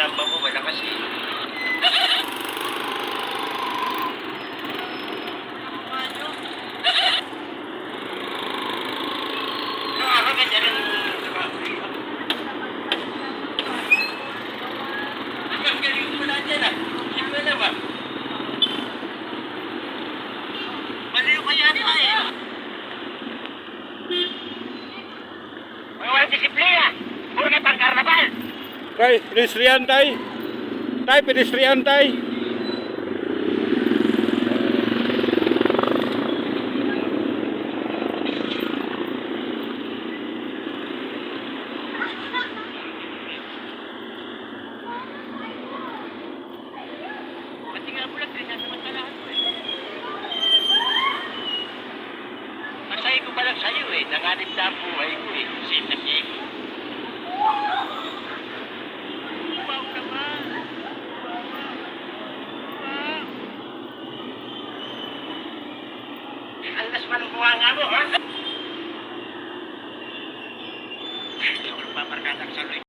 ang babo, malakas eh. Ako ganda rin. Ang galing mo na dyan ah. Hindi mo alam ah. Maliw kaya nila eh. Walang disiplina. Puro na pang karnaval. Tay, pedestrian tay. Tay, pedestrian tay. Pati nga bulag rin, nasamantalahan ko eh. Masay ko pa lang sa'yo eh. Nanganib na ang buhay ko eh. Same na same. Wow naman. Wow. Alas man ang buha nga mo, ha? Hindi ako nagpaparkada sa Loy.